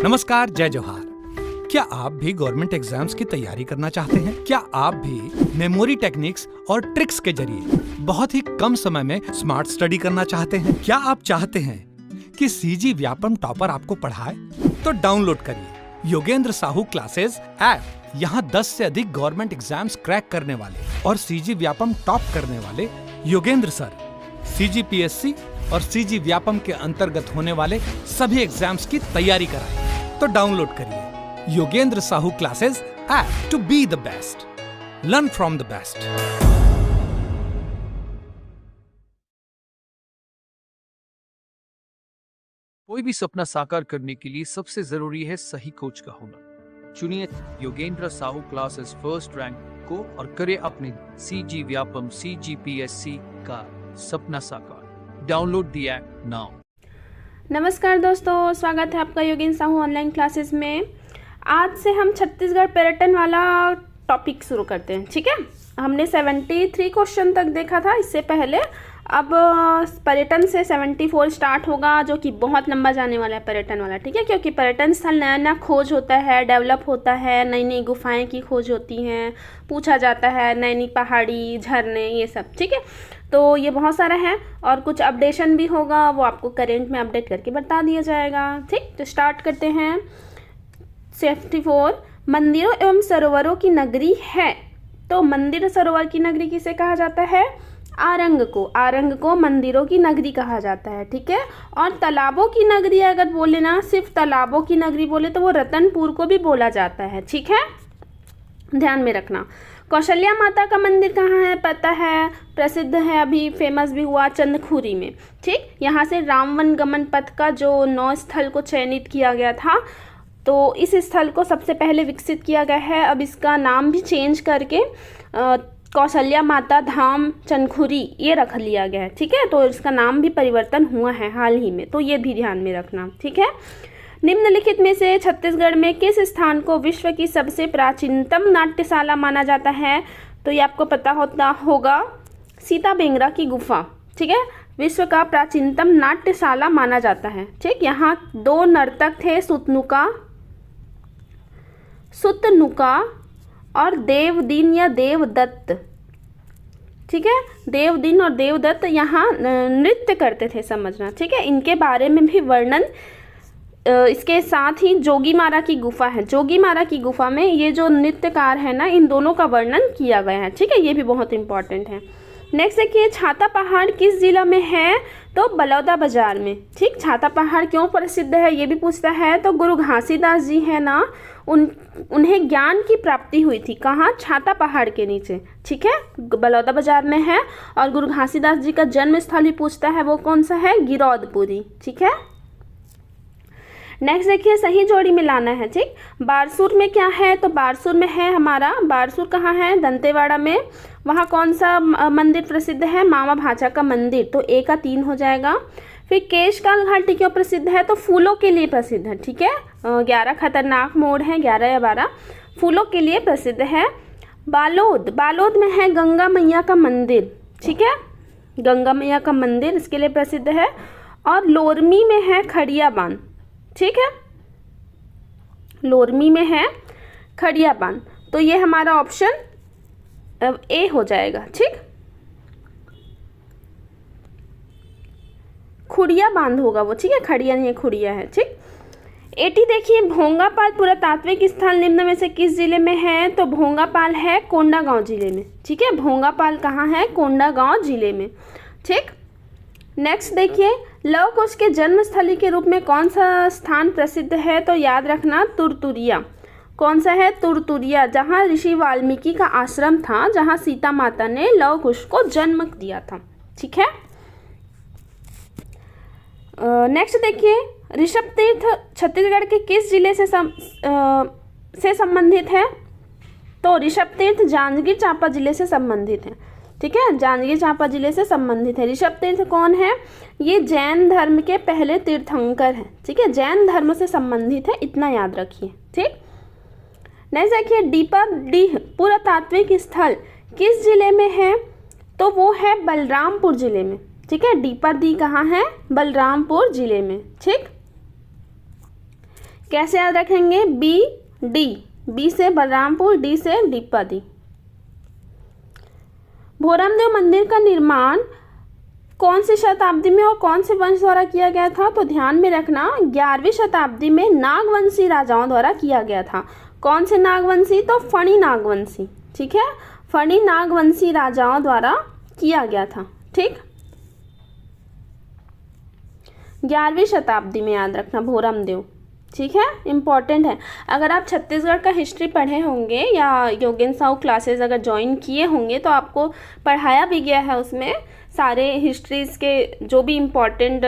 नमस्कार, जय जोहार। क्या आप भी गवर्नमेंट एग्जाम्स की तैयारी करना चाहते हैं? क्या आप भी मेमोरी टेक्निक्स और ट्रिक्स के जरिए बहुत ही कम समय में स्मार्ट स्टडी करना चाहते हैं? क्या आप चाहते हैं कि सीजी व्यापम टॉपर आपको पढ़ाए? तो डाउनलोड करिए योगेंद्र साहू क्लासेस ऐप। यहाँ 10 से अधिक गवर्नमेंट एग्जाम्स क्रैक करने वाले और सीजी व्यापम टॉप करने वाले योगेंद्र सर CGPSC और सीजी व्यापम के अंतर्गत होने वाले सभी एग्जाम्स की तैयारी कराएं। तो डाउनलोड करिए Yogendra Sahu classes app to be the best, learn from the best. कोई भी सपना साकार करने के लिए सबसे जरूरी है सही कोच का होना। चुनिए Yogendra Sahu classes first rank को और करे अपने सीजी व्यापम CGPSC का सपना साकार। Download the app now. नमस्कार दोस्तों, स्वागत है आपका योगेंद्र साहू ऑनलाइन क्लासेस में। आज से हम छत्तीसगढ़ पर्यटन वाला टॉपिक शुरू करते हैं, ठीक है। हमने 73 क्वेश्चन तक देखा था इससे पहले। अब पर्यटन से 74 स्टार्ट होगा, जो कि बहुत लंबा जाने वाला है पर्यटन वाला, ठीक है। क्योंकि पर्यटन स्थल नया नया खोज होता है, डेवलप होता है, नई नई गुफाएं की खोज होती हैं, पूछा जाता है, नई नई पहाड़ी, झरने, ये सब, ठीक है। तो ये बहुत सारा है और कुछ अपडेशन भी होगा, वो आपको करेंट में अपडेट करके बता दिया जाएगा, ठीक। तो स्टार्ट करते हैं। 74 मंदिरों एवं सरोवरों की नगरी है। तो मंदिर सरोवर की नगरी किसे कहा जाता है? आरंग को। आरंग को मंदिरों की नगरी कहा जाता है, ठीक है। और तालाबों की नगरी अगर बोले ना, सिर्फ तालाबों की नगरी बोले तो वो रतनपुर को भी बोला जाता है, ठीक है, ध्यान में रखना। कौशल्या माता का मंदिर कहाँ है? पता है, प्रसिद्ध है, अभी फेमस भी हुआ, चंदखुरी में, ठीक। यहाँ से रामवन गमन पथ का जो 9 स्थल को चयनित किया गया था, तो इस स्थल को सबसे पहले विकसित किया गया है। अब इसका नाम भी चेंज करके कौशल्या माता धाम चंदखुरी ये रख लिया गया है, ठीक है। तो इसका नाम भी परिवर्तन हुआ है हाल ही में, तो ये भी ध्यान में रखना, ठीक है। निम्नलिखित में से छत्तीसगढ़ में किस स्थान को विश्व की सबसे प्राचीनतम नाट्यशाला माना जाता है? तो ये आपको पता होगा, सीता बेंगरा की गुफा, ठीक है, विश्व का प्राचीनतम नाट्यशाला माना जाता है, ठीक। यहाँ 2 नर्तक थे, सुतनुका और देवदीन या देवदत्त, ठीक है। देवदीन और देवदत्त यहाँ नृत्य करते थे, समझना, ठीक है। इनके बारे में भी वर्णन, इसके साथ ही जोगीमारा की गुफा है। जोगीमारा की गुफा में ये जो नृत्यकार है ना, इन दोनों का वर्णन किया गया है, ठीक है। ये भी बहुत इंपॉर्टेंट है। नेक्स्ट देखिए, छाता पहाड़ किस जिला में है? तो बलौदाबाजार में, ठीक। छाता पहाड़ क्यों प्रसिद्ध है ये भी पूछता है। तो गुरु घासीदास जी है ना, उन्हें ज्ञान की प्राप्ति हुई थी कहाँ? छाता पहाड़ के नीचे, ठीक है, बलौदाबाजार में है। और गुरु घासीदास जी का जन्म स्थल भी पूछता है, वो कौन सा है? गिरौदपुरी, ठीक है। नेक्स्ट देखिए, सही जोड़ी मिलाना है, ठीक। बारसूर में क्या है? तो बारसूर में है हमारा, बारसूर कहाँ है? दंतेवाड़ा में। वहाँ कौन सा मंदिर प्रसिद्ध है? मामा भाचा का मंदिर। तो A का 3 हो जाएगा। फिर केशकाल घाटी क्यों प्रसिद्ध है? तो फूलों के लिए प्रसिद्ध है, ठीक है। 11 खतरनाक मोड़ है, 11 या 12 फूलों के लिए प्रसिद्ध है। बालोद, बालोद में है गंगा मैया का मंदिर, ठीक है, गंगा मैया का मंदिर इसके लिए प्रसिद्ध है। और लोरमी में है खड़िया बांध, ठीक है, लोरमी में है खड़िया बांध। तो ये हमारा ऑप्शन A हो जाएगा, ठीक। खुड़िया बांध होगा वो, ठीक है, खड़िया नहीं है, खुड़िया है, ठीक। 80 देखिए, भोंगापाल पुरातात्विक स्थल निम्न में से किस जिले में है? तो भोंगापाल है कोंडागांव जिले में, ठीक है। भोंगापाल कहाँ है? कोंडागांव जिले में, ठीक। नेक्स्ट देखिए, लव कुश के जन्मस्थली के रूप में कौन सा स्थान प्रसिद्ध है? तो याद रखना, तुरतुरिया। कौन सा है? तुरतुरिया, जहाँ ऋषि वाल्मीकि का आश्रम था, जहाँ सीता माता ने लव कुश को जन्म दिया था, ठीक है। नेक्स्ट देखिए, ऋषभ तीर्थ छत्तीसगढ़ के किस जिले से संबंधित है? तो ऋषभ तीर्थ जांजगीर चांपा जिले से संबंधित है, ठीक है, जांजगीर चांपा जिले से संबंधित है। ऋषभ तीर्थ कौन है? ये जैन धर्म के पहले तीर्थंकर हैं, ठीक है, जैन धर्म से संबंधित है, इतना याद रखिए, ठीक। नेक्स्ट देखिए, डीपाडीह पुरातात्विक स्थल किस जिले में है? तो वो है बलरामपुर जिले में, ठीक है। डीपाडीह कहाँ है? बलरामपुर जिले में, ठीक। कैसे याद रखेंगे? बी डी, बी से बलरामपुर, डी से दीपादी। भोरमदेव मंदिर का निर्माण कौन सी शताब्दी में और कौन से वंश द्वारा किया गया था? तो ध्यान में रखना 11वीं शताब्दी में नागवंशी राजाओं द्वारा किया गया था। कौन से नागवंशी? तो फणी नागवंशी। ठीक है, फणी नागवंशी राजाओं द्वारा किया गया था। ठीक, 11वीं शताब्दी में याद रखना भोरमदेव। ठीक है, इम्पॉर्टेंट है। अगर आप छत्तीसगढ़ का हिस्ट्री पढ़े होंगे या योगेंद्र साहू क्लासेस अगर ज्वाइन किए होंगे तो आपको पढ़ाया भी गया है, उसमें सारे हिस्ट्रीज के जो भी इम्पॉर्टेंट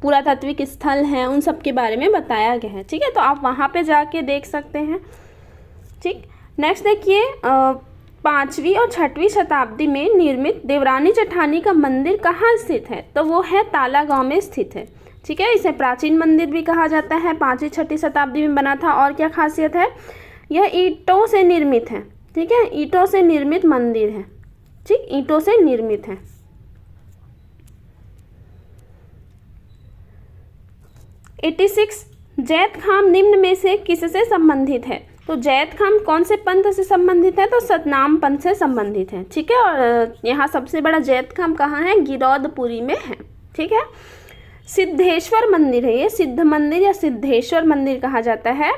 पुरातात्विक स्थल हैं उन सब के बारे में बताया गया है। ठीक है, तो आप वहाँ पे जाके देख सकते हैं। ठीक, नेक्स्ट देखिए 5वीं और 6वीं शताब्दी में निर्मित देवरानी जेठानी का मंदिर कहाँ स्थित है? तो वो है ताला गांव में स्थित है। ठीक है, इसे प्राचीन मंदिर भी कहा जाता है, 5वीं 6वीं शताब्दी में बना था। और क्या खासियत है? यह ईंटों से निर्मित है। ठीक है, ईंटों से निर्मित मंदिर है। ठीक, ईंटों से निर्मित है। 86 जैत खाम निम्न में से किससे संबंधित है? तो जैत खाम कौन से पंथ से संबंधित है? तो सतनाम पंथ से संबंधित है। ठीक है, और यहाँ सबसे बड़ा जैत खाम कहाँ है? गिरौदपुरी में है। ठीक है, सिद्धेश्वर मंदिर है, ये सिद्ध मंदिर या सिद्धेश्वर मंदिर कहा जाता है।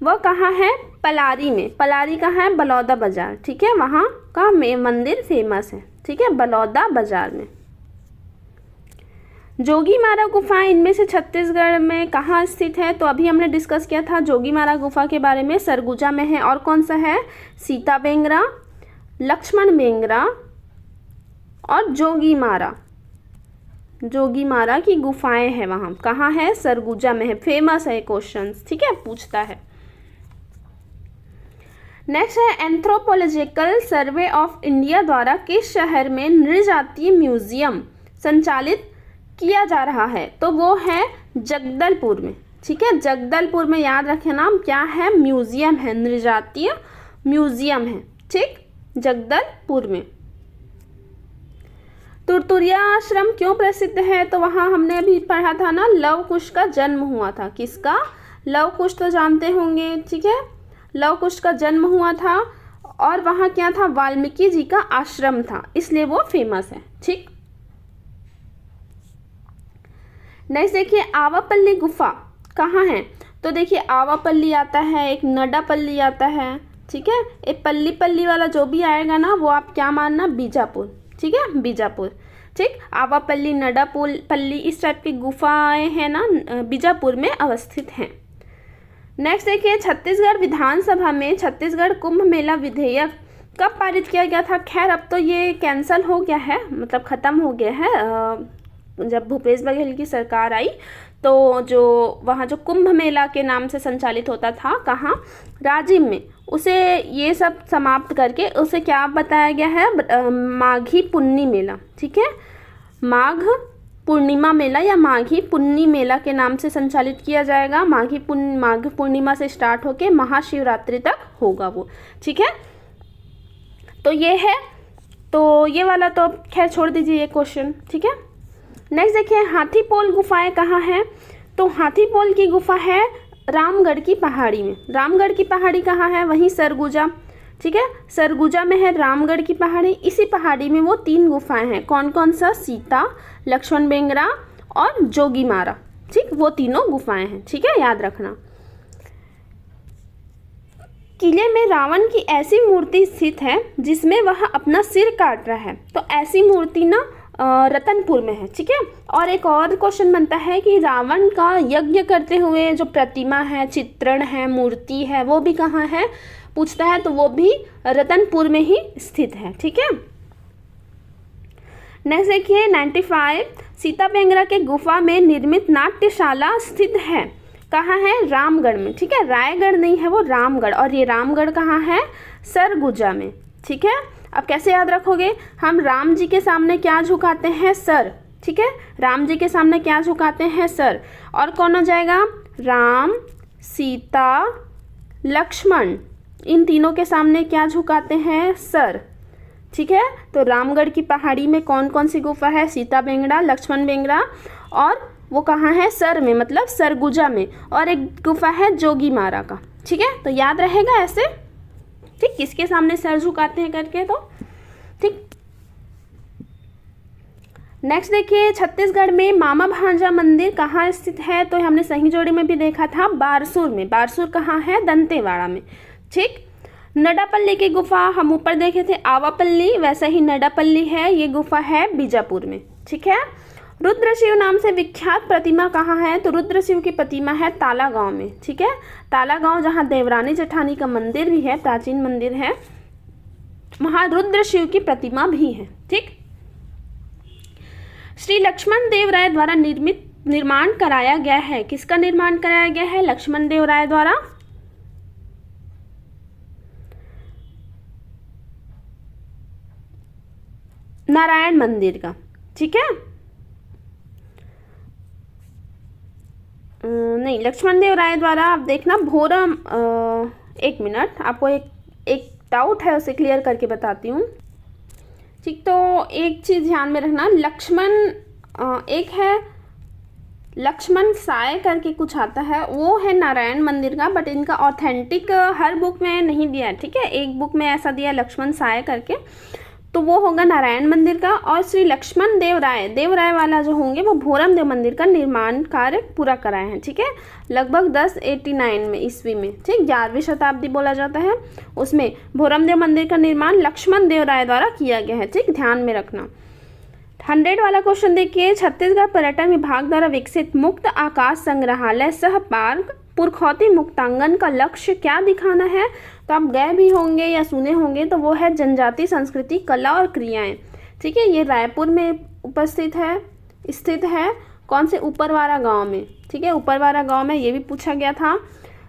वह कहाँ है? पलारी में। पलारी कहाँ है? बलौदा बाजार। ठीक है, वहाँ का मंदिर फेमस है। ठीक है, बलौदा बाजार में। जोगीमारा गुफा इनमें से छत्तीसगढ़ में कहाँ स्थित है? तो अभी हमने डिस्कस किया था जोगीमारा गुफा के बारे में, सरगुजा में है। और कौन सा है? सीता बेंगरा, लक्ष्मण बेंगरा और जोगीमारा। जोगीमारा की गुफाएं हैं वहाँ, कहाँ है? सरगुजा में है। फेमस है क्वेश्चन। ठीक है, पूछता है। नेक्स्ट है एंथ्रोपोलॉजिकल सर्वे ऑफ इंडिया द्वारा किस शहर में नृजातीय म्यूजियम संचालित किया जा रहा है? तो वो है जगदलपुर में। ठीक है, जगदलपुर में याद रखें नाम क्या है? म्यूजियम है, नृजातीय म्यूजियम है। ठीक, जगदलपुर में। तुरतुरिया आश्रम क्यों प्रसिद्ध है? तो वहाँ हमने अभी पढ़ा था ना, लव कुश का जन्म हुआ था। किसका? लव कुश तो जानते होंगे। ठीक है, लव कुश का जन्म हुआ था और वहाँ क्या था? वाल्मीकि जी का आश्रम था, इसलिए वो फेमस है। ठीक, नेक्स्ट देखिए आवापल्ली गुफा कहाँ है? तो देखिए आवापल्ली आता है, एक नडापल्ली आता है। ठीक है, एक पल्ली पल्ली वाला जो भी आएगा ना वो आप क्या मानना? बीजापुर। ठीक है, बीजापुर। ठीक, आवापल्ली, नडापल्ली इस टाइप की गुफाएं हैं ना, बीजापुर में अवस्थित हैं। नेक्स्ट देखिए छत्तीसगढ़ विधानसभा में छत्तीसगढ़ कुंभ मेला विधेयक कब पारित किया गया था? खैर अब तो ये कैंसल हो गया है, मतलब ख़त्म हो गया है। जब भूपेश बघेल की सरकार आई तो जो वहाँ जो कुंभ मेला के नाम से संचालित होता था, कहाँ? राजिम में, उसे ये सब समाप्त करके उसे क्या बताया गया है? माघी पुन्नी मेला। ठीक है, माघ पूर्णिमा मेला या माघी पुन्नी मेला के नाम से संचालित किया जाएगा। माघ पूर्णिमा से स्टार्ट होके महाशिवरात्रि तक होगा वो। ठीक है, तो ये है, तो ये वाला तो खैर छोड़ दीजिए ये क्वेश्चन। ठीक है, नेक्स्ट देखिए हाथीपोल गुफाएं कहाँ हैं? तो हाथीपोल की गुफा है रामगढ़ की पहाड़ी में। रामगढ़ की पहाड़ी कहाँ है? वहीं सरगुजा। ठीक है, सरगुजा में है रामगढ़ की पहाड़ी। इसी पहाड़ी में वो 3 गुफाएं हैं। कौन कौन सा? सीता, लक्ष्मण बेंगरा और जोगीमारा। ठीक, वो तीनों गुफाएं हैं। ठीक है, याद रखना। किले में रावण की ऐसी मूर्ति स्थित है जिसमें वह अपना सिर काट रहा है। तो ऐसी मूर्ति ना रतनपुर में है। ठीक है, और एक और क्वेश्चन बनता है कि रावण का यज्ञ करते हुए जो प्रतिमा है, चित्रण है, मूर्ति है, वो भी कहाँ है पूछता है, तो वो भी रतनपुर में ही स्थित है। ठीक है, नेक्स्ट देखिए 95 सीता बेंगरा के गुफा में निर्मित नाट्यशाला स्थित है। कहाँ है? रामगढ़ में। ठीक है, रायगढ़ नहीं है वो, रामगढ़। और ये रामगढ़ कहाँ है? सरगुजा में। ठीक है, अब कैसे याद रखोगे? हम राम जी के सामने क्या झुकाते हैं? सर। ठीक है, राम जी के सामने क्या झुकाते हैं? सर। और कौन हो जाएगा? राम, सीता, लक्ष्मण, इन तीनों के सामने क्या झुकाते हैं? सर। ठीक है, तो रामगढ़ की पहाड़ी में कौन कौन सी गुफा है? सीता बेंगरा, लक्ष्मण बेंगरा और वो कहाँ है, सर में, मतलब सरगुजा में, और एक गुफा है जोगीमारा का। ठीक है, तो याद रहेगा ऐसे। ठीक, किसके सामने सर झुकाते हैं करके, तो ठीक। नेक्स्ट देखिए, छत्तीसगढ़ में मामा भांजा मंदिर कहाँ स्थित है, तो हमने सही जोड़ी में भी देखा था, बारसूर में। बारसूर कहाँ है, दंतेवाड़ा में। ठीक, नडापल्ली की गुफा हम ऊपर देखे थे आवापल्ली, वैसे ही नडापल्ली है, ये गुफा है बीजापुर में। ठीक है, रुद्र शिव नाम से विख्यात प्रतिमा कहाँ है, तो रुद्र शिव की प्रतिमा है ताला गांव में। ठीक है, ताला गांव जहाँ देवरानी जेठानी का मंदिर भी है, प्राचीन मंदिर है, वहाँ रुद्र शिव की प्रतिमा भी है। ठीक, श्री लक्ष्मण देव राय द्वारा निर्माण कराया गया है, किसका निर्माण कराया गया है, लक्ष्मण देव राय द्वारा, नारायण मंदिर का। ठीक है, नहीं, लक्ष्मण देव राय द्वारा, आप देखना भोरम, एक मिनट, आपको एक डाउट है, उसे क्लियर करके बताती हूँ। ठीक, तो एक चीज़ ध्यान में रखना, लक्ष्मण एक है लक्ष्मण साय करके कुछ आता है, वो है नारायण मंदिर का, बट इनका ऑथेंटिक हर बुक में नहीं दिया है। ठीक है, एक बुक में ऐसा दिया लक्ष्मण साय करके, तो वो होगा नारायण मंदिर का। और श्री लक्ष्मण देव राय वाला जो होंगे वो भोरम देव मंदिर का निर्माण कार्य पूरा कराए हैं। ठीक है, लगभग 1089 में, ईस्वी में। ठीक, 11वीं शताब्दी बोला जाता है, उसमें भोरम देव मंदिर का निर्माण लक्ष्मण देव राय द्वारा किया गया है। ठीक, ध्यान में रखना। 100 वाला क्वेश्चन देखिए, छत्तीसगढ़ पर्यटन विभाग द्वारा विकसित मुक्त आकाश संग्रहालय सह पार्क पुरखौती मुक्तांगन का लक्ष्य क्या दिखाना है, तो आप गए भी होंगे या सुने होंगे, तो वो है जनजाति संस्कृति, कला और क्रियाएं। ठीक है, ये रायपुर में स्थित है, कौन से, ऊपरवारा गांव में। ठीक है, ऊपरवारा गांव में, ये भी पूछा गया था।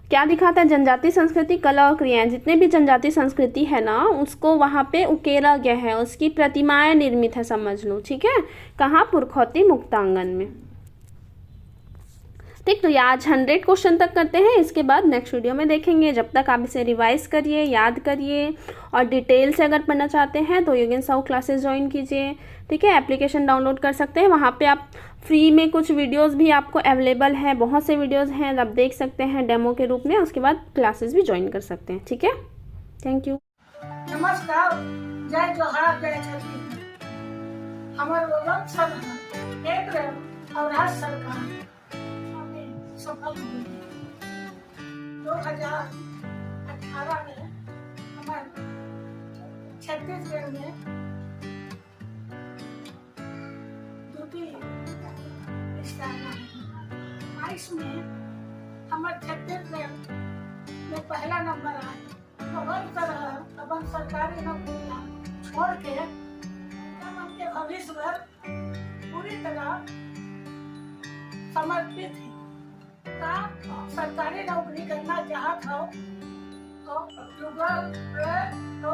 क्या दिखाता है, जनजाति संस्कृति, कला और क्रियाएं। जितने भी जनजाति संस्कृति है ना, उसको वहाँ पे उकेरा गया है, उसकी प्रतिमाएं निर्मित है, समझ लो। ठीक है, कहाँ, पुरखौती मुक्तांगन में। ठीक, तो ये आज 100 क्वेश्चन तक करते हैं, इसके बाद नेक्स्ट वीडियो में देखेंगे। जब तक आप इसे रिवाइज करिए, याद करिए, और डिटेल से अगर पढ़ना चाहते हैं तो योगेन साहू क्लासेस ज्वाइन कीजिए। ठीक है, एप्लीकेशन डाउनलोड कर सकते हैं, वहाँ पे आप फ्री में कुछ वीडियोस भी आपको अवेलेबल है, बहुत से वीडियोस हैं, आप देख सकते हैं डेमो के रूप में, उसके बाद क्लासेस भी ज्वाइन कर सकते हैं। ठीक है, थैंक यू। नमस्कार, जय जोहार, जय छत्तीसगढ़। हमारे वतन सब एक और राज्य सरकार सफल हुई। 2018 में हमारे छत्तीसगढ़ में द्वितीय स्थान, 22 में हमारे छत्तीसगढ़ में पहला नंबर आया। तो हर तरह अपन सरकारी नौकरियां छोड़ के हम के भविष्य पर पूरी तरह समर्पित है। सरकारी नौकरी करना चाहता हो तो गूगल पे तो